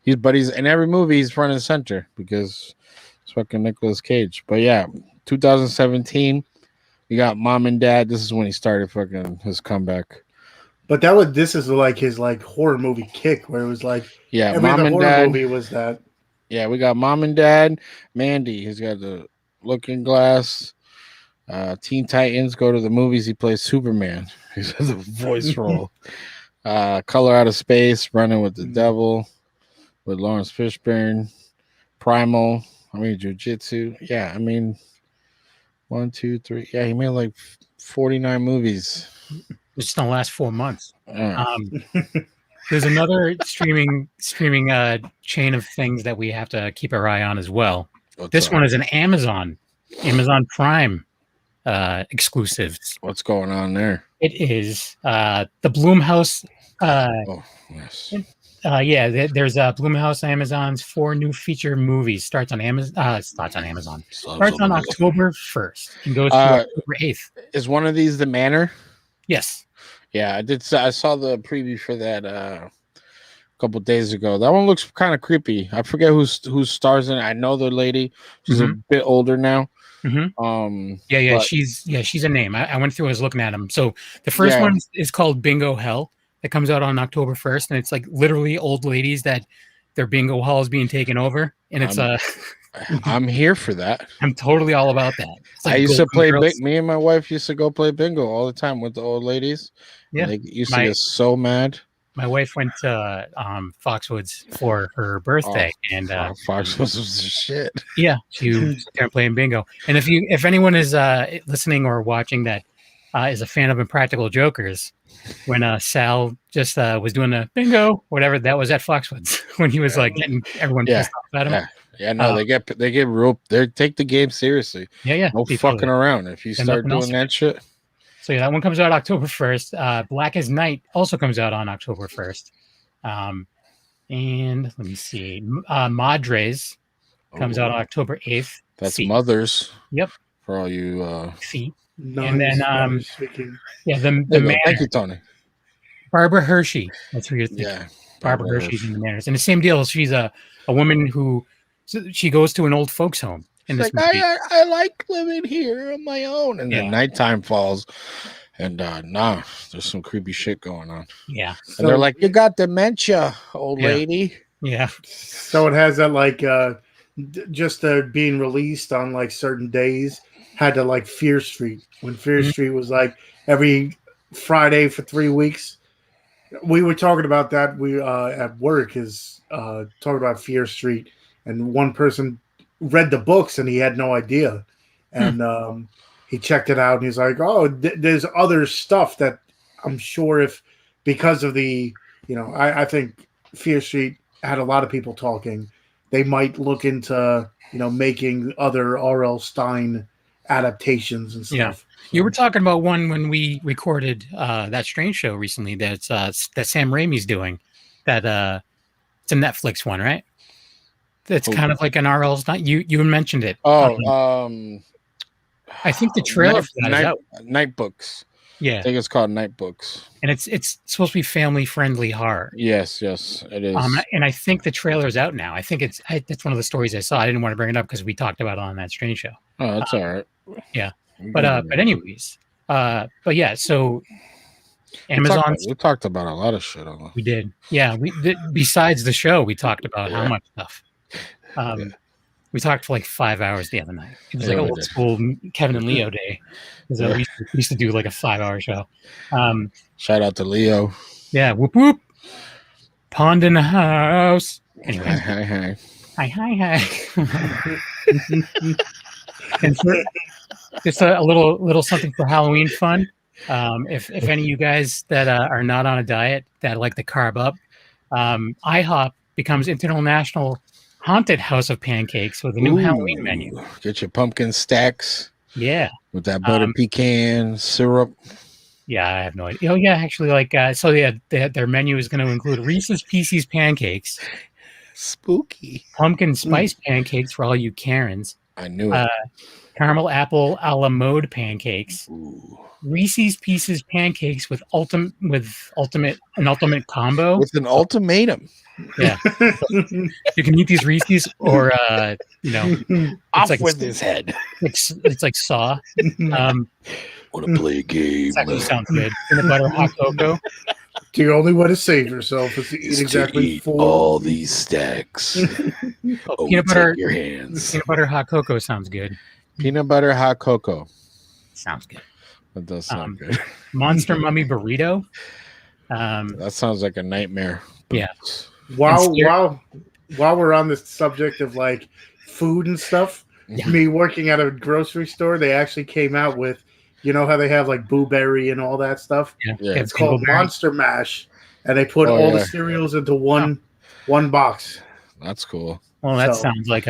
He's in every movie he's front and center because it's fucking Nicolas Cage. But yeah, 2017, we got Mom and Dad. This is when he started fucking his comeback. But this is like his like horror movie kick where it was like every Mom other and horror Dad movie was that. Yeah, we got Mom and Dad, Mandy. He's got the Looking Glass. Teen Titans, go to the movies. He plays Superman. He's has a voice role. Color Out of Space, Running with the Devil, with Lawrence Fishburne. Primal. Jiu-Jitsu. Yeah, 1, 2, 3. Yeah, he made like 49 movies. Just in the last 4 months. Yeah. There's another streaming chain of things that we have to keep our eye on as well. This one is an Amazon Prime exclusives. What's going on there? It is the Blumhouse. Yes. There's Blumhouse Amazon's 4 new feature movies. Starts on Amazon. Starts on October 1st and goes to October 8th. Is one of these The Manor? Yes. Yeah, I did. I saw the preview for that a couple days ago. That one looks kind of creepy. I forget who stars in it. I know the lady. She's a bit older now. She's a name. I went through. I was looking at them. So the first one is called Bingo Hell. It comes out on October 1st, and it's like literally old ladies that their bingo hall is being taken over, and it's I'm here for that. I'm totally all about that. Like I used to play. Me and my wife used to go play bingo all the time with the old ladies. Yeah, they used to get so mad. My wife went to Foxwoods for her birthday, and Foxwoods was the shit. Yeah, she was there playing bingo. And if anyone is listening or watching that is a fan of Impractical Jokers, when Sal just was doing the bingo, whatever, that was at Foxwoods when he was like getting everyone pissed off at him. Yeah, no, they get real. They take the game seriously. Yeah. No fucking around. If you start doing that shit. So yeah, that one comes out October 1st. Black as Night also comes out on October 1st. And let me see. Madres comes out on October 8th. That's Mothers. Yep. For all you See. Nice, and then the man. Thank you, Tony. Barbara Hershey. That's who you're thinking. Yeah. Barbara Hershey's in the Manners. And the same deal. She's a woman who she goes to an old folks home. She's like, I like living here on my own. And then nighttime falls. And there's some creepy shit going on. Yeah. And they're like, you got dementia, old lady. Yeah. So it has that like just being released on like certain days. had to like Fear Street when Fear Street was like every Friday for 3 weeks. We were talking about that. We at work is talking about Fear Street, and one person read the books and he had no idea, and he checked it out and he's like, "Oh, there's other stuff that I'm sure if because of the I think Fear Street had a lot of people talking. They might look into making other R.L. Stein adaptations and stuff." Yeah. You were talking about one when we recorded that Strange Show recently that Sam Raimi's doing. That it's a Netflix one, right? It's kind of like an RL's. Not you mentioned it. I think the trailer for that is out. Night Books. Yeah, I think it's called Night Books, and it's supposed to be family friendly horror. Yes, it is. And I think the trailer is out now. I think it's one of the stories I saw. I didn't want to bring it up because we talked about it on that Strange Show. Oh, that's all right. Yeah, but anyways, but yeah. So Amazon. We talked about a lot of shit on that. We did. Yeah, besides the show, we talked about how much stuff. We talked for like 5 hours the other night. It was like old school Kevin and Leo day. We used to do like a 5-hour show. Shout out to Leo. Yeah, whoop whoop. Pond in the house. Anyway, hi. And just a little something for Halloween fun. If any of you guys that are not on a diet that like to carb up, IHOP becomes international haunted house of pancakes with a new Halloween menu. Get your pumpkin stacks. Yeah. With that butter pecan syrup. Yeah, I have no idea. Oh, yeah, actually, their menu is going to include Reese's Pieces pancakes. Spooky. Pumpkin spice pancakes for all you Karens. I knew it. Caramel apple a la mode pancakes. Ooh. Reese's Pieces pancakes with ultimate combo. With an ultimatum. Yeah. You can eat these Reese's or off like with his head. It's like Saw. Want to play a game? Exactly, sounds good. Peanut butter hot cocoa. The only way to save yourself is to eat exactly 4. All these stacks. Peanut butter. Your hands. Peanut butter hot cocoa sounds good. Peanut butter hot cocoa. Sounds good. That does sound good. Monster Mummy burrito. That sounds like a nightmare. Yeah. While we're on the subject of like food and stuff, me working at a grocery store, they actually came out with, how they have like Boo Berry and all that stuff. Yeah. It's called Monster Mash, and they put all the cereals into one box. That's cool. Well, that sounds like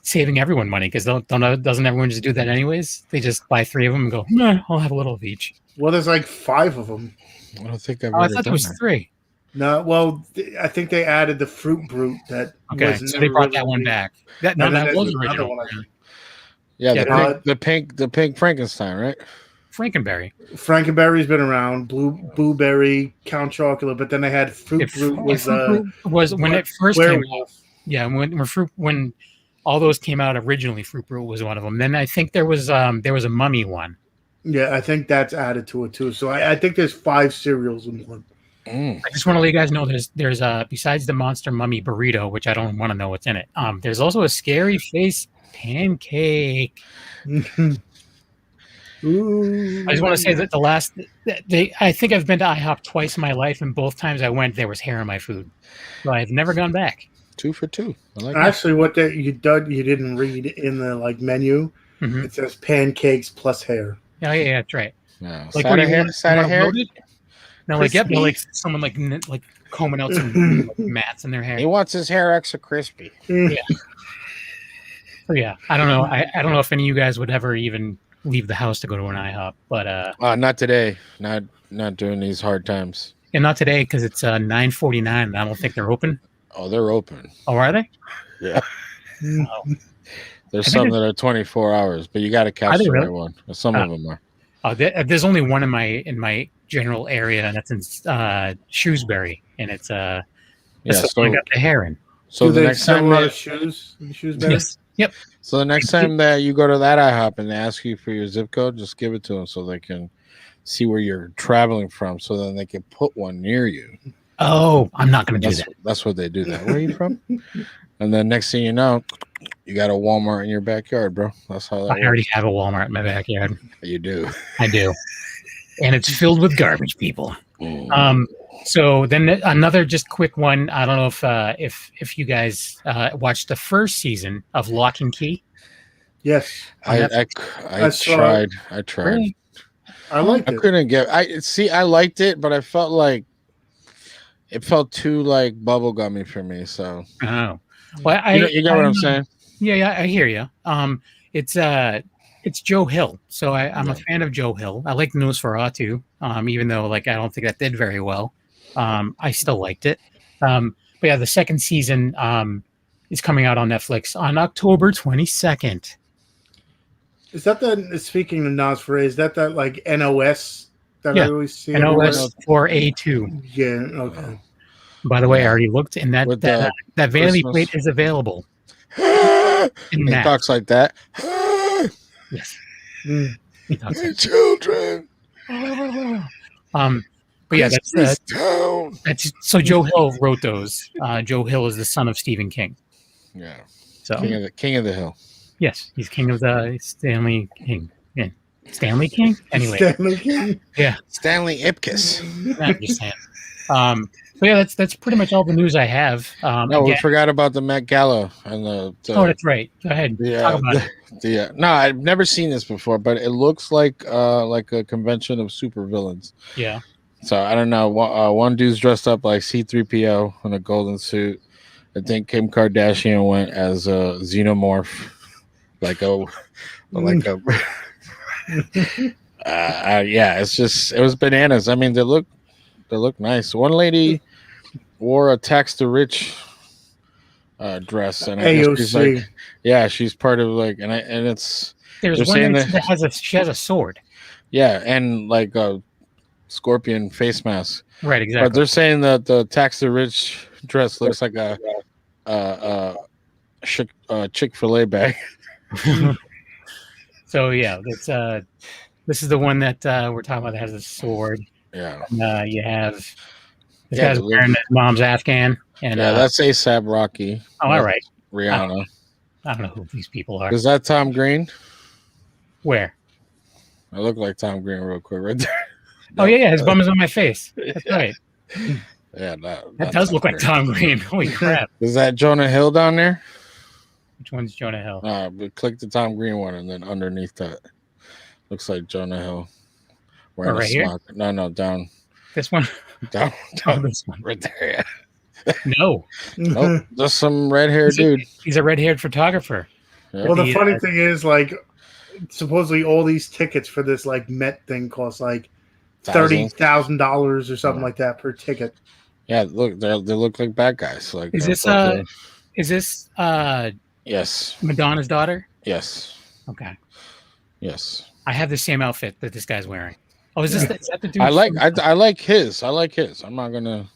saving everyone money because doesn't everyone just do that anyways? They just buy 3 of them and go, I'll have a little of each. Well, there's like 5 of them. I don't think I thought there was 3. No, well, I think they added the Fruit Brute that. Okay, so they brought that one back. That was original. The pink Frankenstein, right? Frankenberry's been around. Boo Berry, Count Chocula, but then they had Fruit Brute was when it first came out. Yeah, when all those came out originally, Fruit Brute was one of them. Then I think there was a Mummy one. Yeah, I think that's added to it too. So I think there's 5 cereals in one. I just want to let you guys know there's besides the Monster Mummy burrito, which I don't want to know what's in it. There's also a scary face pancake. Ooh. I just want to say that I think I've been to IHOP twice in my life, and both times I went, there was hair in my food. So I've never gone back. 2 for 2. I like Actually, what you didn't read in the menu, it says pancakes plus hair. Yeah, that's right. Yeah. Like Side of hair. No, like someone like combing out some mats in their hair. He wants his hair extra crispy. Yeah. So yeah, I don't know. I don't know if any of you guys would ever even leave the house to go to an IHOP, but not today. Not during these hard times. And not today because it's 9:49. And I don't think they're open. Oh, they're open. Oh, are they? Yeah. There's some that are 24 hours, but you got to catch the right one. Some of them are. There's only one in my general area, and that's in Shrewsbury, and it's so I got the hair in. So the next time, a lot of shoes in Shrewsbury. Yes. Yep. So the next time that you go to that IHOP and they ask you for your zip code, just give it to them so they can see where you're traveling from, so then they can put one near you. Oh, I'm not going to do that. That's what they do. That. Where are you from? And then next thing you know, You got a Walmart in your backyard, bro. That's how that I already works. have a Walmart in my backyard. You do. I do, and it's filled with garbage, people. Mm. So then another just quick one. I don't know if you guys watched the first season of Lock and Key. Yes, I tried. I tried. Really? I liked I it. couldn't get. I liked it, but I felt like it felt too like bubblegummy for me. So Oh, well, you get what I'm saying? Yeah, I hear you. It's Joe Hill, so I'm a fan of Joe Hill. I like Nosferatu, even though like I don't think that did very well. I still liked it. But yeah, the second season is coming out on Netflix on October 22nd. Is that the speaking of Nosferatu? Is that like NOS that I always see? NOS 4A2. Yeah. Okay. By the way, I already looked, and that vanity Christmas. plate is available. He talks like that. Yes. My children. But yeah, that's so Joe Mm. Hill wrote those. Joe Hill is the son of Stephen King. Yeah. So King of the Hill. yes, he's king of the Stanley King. Yeah. Stanley King? Anyway. Stanley King? Yeah. Stanley Ipkiss. I'm just saying. So yeah, that's pretty much all the news I have. No, we forgot about the Met Gala and the oh, that's right. Go ahead. Talk about it. No, I've never seen this before, but it looks like a convention of supervillains. Yeah. So I don't know. One dude's dressed up like C-3PO in a golden suit. I think Kim Kardashian went as a xenomorph, yeah. It was bananas. I mean, they look nice. One lady wore a tax the rich dress, and I guess she's like, yeah, she's part of like, and it's there's one that she has a sword. Yeah, and like a scorpion face mask. Right, exactly. But they're saying that the tax the rich dress looks like a Chick-fil-A bag. So yeah, this is the one that we're talking about that has a sword. Yeah. You have this guy's wearing his mom's Afghan. And that's ASAP Rocky. Oh, all right. Rihanna. I don't know who these people are. Is that Tom Green? Where? I look like Tom Green real quick right there. Oh yeah, his bum is on my face. That's right. Yeah, that does look like Tom Green. Holy crap! Is that Jonah Hill down there? Which one's Jonah Hill? But click the Tom Green one, and then underneath that looks like Jonah Hill. Wearing right here? No, down. This one? Down this one. Right there, yeah. No. Nope, just some red-haired dude. He's a red-haired photographer. Yeah. Well, the funny thing is, like, supposedly all these tickets for this like Met thing cost like $30,000 or something like that per ticket. Yeah, look, they look like bad guys. Like, is this yes, Madonna's daughter? Yes. Okay. Yes. I have the same outfit that this guy's wearing. Oh, is that the dude? I like his. I'm not gonna,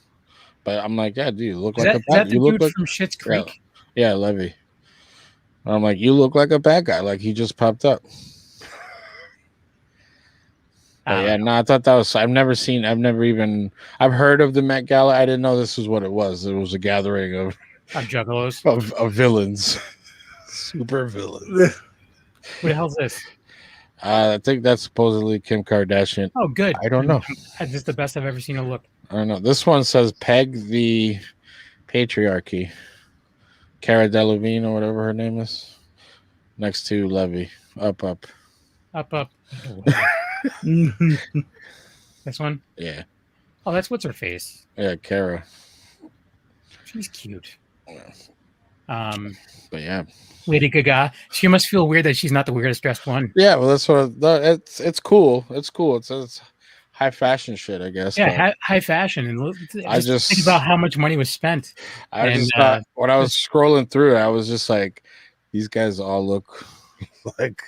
but I'm like, yeah, dude, you look like a bad guy. Is that the dude from Schitt's Creek? Yeah, Levy. I'm like, you look like a bad guy. Like he just popped up. Yeah, no, I thought that was. I've heard of the Met Gala. I didn't know this was what it was. It was a gathering of juggalos, of villains, super villains. Who the hell's this? I think that's supposedly Kim Kardashian. Oh, good. I don't know. This is the best I've ever seen her look. I don't know. This one says "Peg the Patriarchy." Cara Delevingne or whatever her name is, next to Levy. Up. This one? Yeah. Oh, that's what's her face. Yeah, Cara. She's cute. But yeah, Lady Gaga. She must feel weird that she's not the weirdest dressed one. Yeah, well, that's what it's cool. It's cool. It's high fashion shit, I guess. Yeah, high fashion, and I just think about how much money was spent. When I was scrolling through, I was just like, these guys all look like.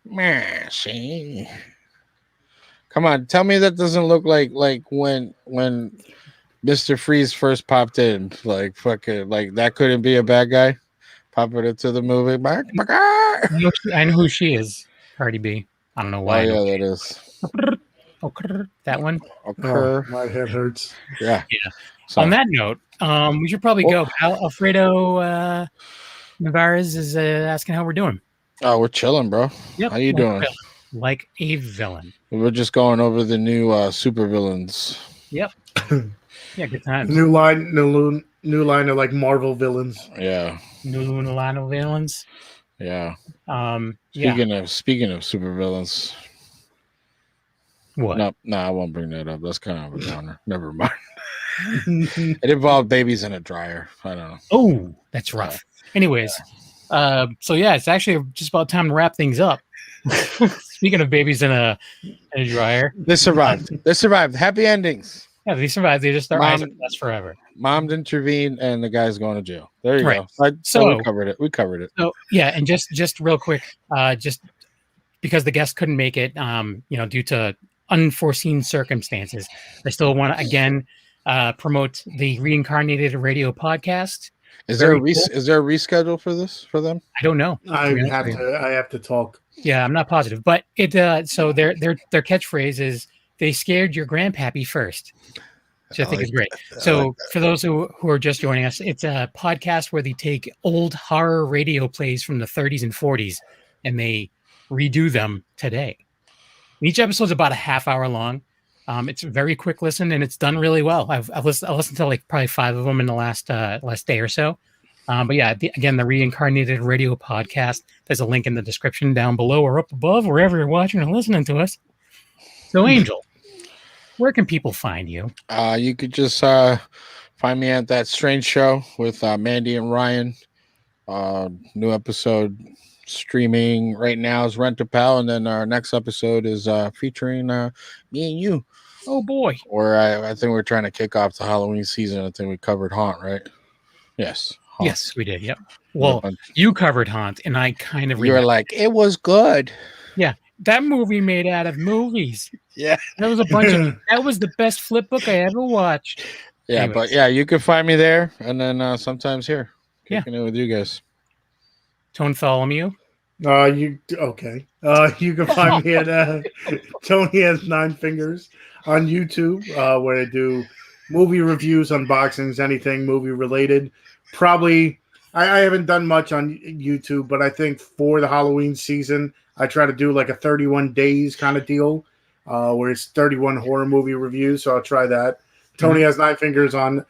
Mercy. Come on, tell me that doesn't look like when Mr. Freeze first popped in, like fucking like that couldn't be a bad guy. Popping into the movie. I know who she is. Cardi B. I don't know why. Oh yeah, that is. That one. Oh, my head hurts. Yeah. So, on that note, we should probably go. Alfredo. Navarez is asking how we're doing. Oh, we're chilling, bro. Yep. How you doing? Like a villain. We're just going over the new super villains. Yep. Yeah, good times. New line of like Marvel villains. Yeah. New line of villains. Yeah. Yeah. Speaking of super villains. What? No, I won't bring that up. That's kind of a downer. Never mind. It involved babies in a dryer. I don't know. Oh, that's rough. Anyways, so yeah, it's actually just about time to wrap things up. Speaking of babies in a dryer, They survived. They survived. Happy endings. yeah, they survived. They just their eyes are blessed forever. Mom intervened, and the guy's going to jail. There you Right. go. So we covered it. We covered it. So yeah, and just real quick, just because the guest couldn't make it, due to unforeseen circumstances, I still want to again promote the Reincarnated Radio podcast. Is there a reschedule for this for them? I don't know. I have to talk. Yeah, I'm not positive, but it. So their catchphrase is "They scared your grandpappy first," which I think is great. So for those who are just joining us, it's a podcast where they take old horror radio plays from the 30s and 40s and they redo them today. Each episode's about a half hour long. It's a very quick listen and it's done really well. I've listened to like probably 5 of them in the last day or so. But yeah, again, the Reincarnated Radio podcast. There's a link in the description down below or up above, wherever you're watching or listening to us. So, Angel, where can people find you? You could just find me at That Strange Show with Mandy and Ryan. New episode streaming right now is Rent a Pal, and then our next episode is featuring me and you. Oh boy! Or I think we're trying to kick off the Halloween season. I think we covered Haunt, right? Yes. Haunt. Yes, we did. Yep. Well, you covered Haunt, and I kind of you were like, it was good. Yeah, that movie made out of movies. Yeah, that was a bunch of. That was the best flip book I ever watched. Yeah, anyways. But yeah, you can find me there, and then sometimes here, kicking it with you guys. Tone Tholomew. You can find me at Tony Has 9 Fingers on YouTube, where I do movie reviews, unboxings, anything movie related. Probably, I haven't done much on YouTube, but I think for the Halloween season, I try to do like a 31 days kind of deal, where it's 31 horror movie reviews. So I'll try that. Tony Has 9 Fingers on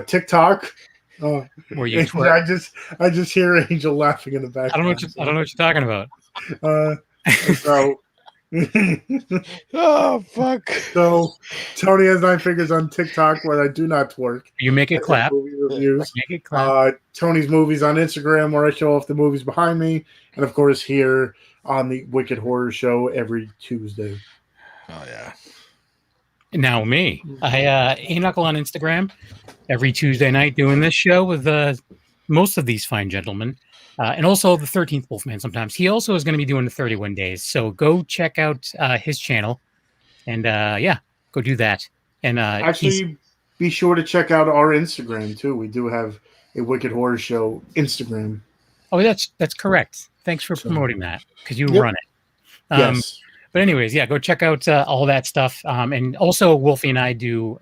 TikTok. Were you I just hear Angel laughing in the back. I don't know what you're talking about. So oh fuck. So Tony Has 9 Fingers on TikTok, where I do not twerk. You make it clap. Reviews. Make it clap. Tony's Movies on Instagram, where I show off the movies behind me, and of course here on the Wicked Horror Show every Tuesday. Oh yeah. Now me, I Knuckle on Instagram every Tuesday night doing this show with most of these fine gentlemen, and also the 13th Wolfman. Sometimes he also is going to be doing the 31 days. So go check out his channel, and go do that. And actually, be sure to check out our Instagram too. We do have a Wicked Horror Show Instagram. Oh, that's correct. Thanks for promoting that because you run it. Yes. But anyways, go check out all that stuff. And also, Wolfie and I do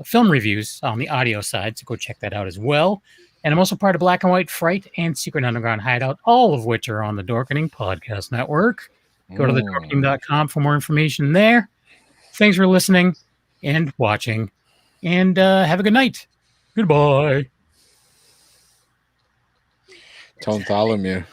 film reviews on the audio side, so go check that out as well. And I'm also part of Black and White Fright and Secret Underground Hideout, all of which are on the Dorkening Podcast Network. Go to thedorkening.com for more information there. Thanks for listening and watching, and have a good night. Goodbye. Tone Tholomew.